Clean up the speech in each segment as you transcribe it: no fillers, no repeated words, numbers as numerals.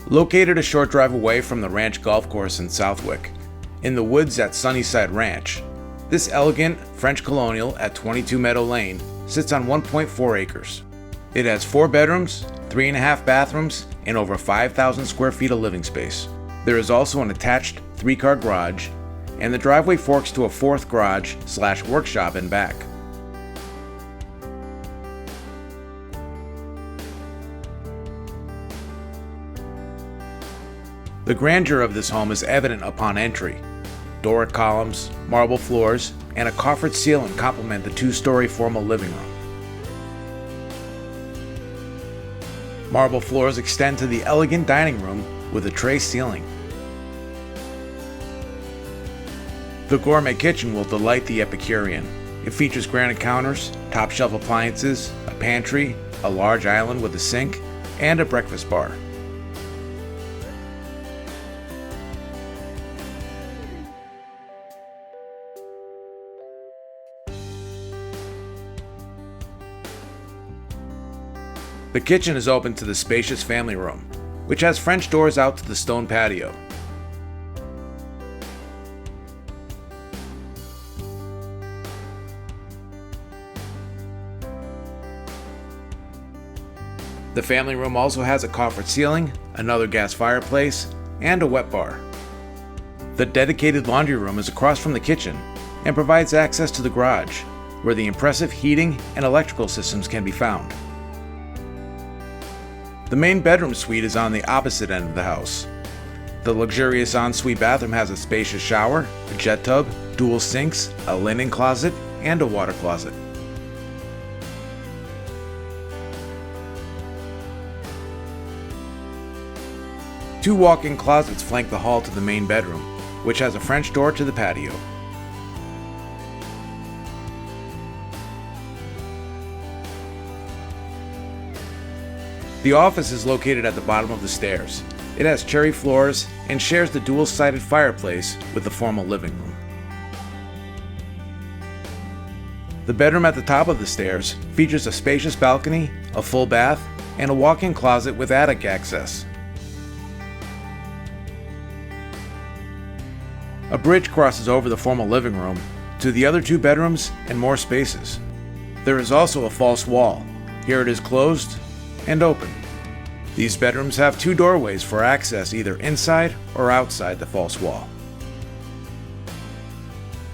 Located a short drive away from the Ranch Golf Course in Southwick, in the woods at Sunnyside Ranch, this elegant French colonial at 22 Meadow Lane sits on 1.4 acres. It has 4 bedrooms, 3.5 bathrooms, and over 5,000 square feet of living space. There is also an attached 3-car garage, and the driveway forks to a 4th garage/workshop in back. The grandeur of this home is evident upon entry. Doric columns, marble floors, and a coffered ceiling complement the 2-story formal living room. Marble floors extend to the elegant dining room with a tray ceiling. The gourmet kitchen will delight the epicurean. It features granite counters, top-shelf appliances, a pantry, a large island with a sink, and a breakfast bar. The kitchen is open to the spacious family room, which has French doors out to the stone patio. The family room also has a coffered ceiling, another gas fireplace, and a wet bar. The dedicated laundry room is across from the kitchen and provides access to the garage, where the impressive heating and electrical systems can be found. The main bedroom suite is on the opposite end of the house. The luxurious ensuite bathroom has a spacious shower, a jet tub, dual sinks, a linen closet, and a water closet. Two walk-in closets flank the hall to the main bedroom, which has a French door to the patio. The office is located at the bottom of the stairs. It has cherry floors and shares the dual-sided fireplace with the formal living room. The bedroom at the top of the stairs features a spacious balcony, a full bath, and a walk-in closet with attic access. A bridge crosses over the formal living room to the other 2 bedrooms and more spaces. There is also a false wall. Here it is closed and open. These bedrooms have 2 doorways for access either inside or outside the false wall.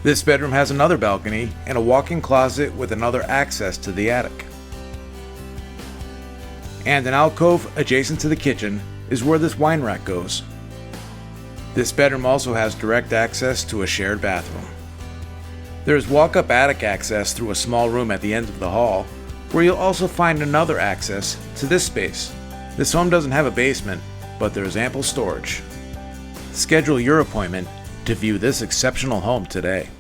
This bedroom has another balcony and a walk-in closet with another access to the attic. And an alcove adjacent to the kitchen is where this wine rack goes. This bedroom also has direct access to a shared bathroom. There is walk-up attic access through a small room at the end of the hall, where you'll also find another access to this space. This home doesn't have a basement, but there is ample storage. Schedule your appointment to view this exceptional home today.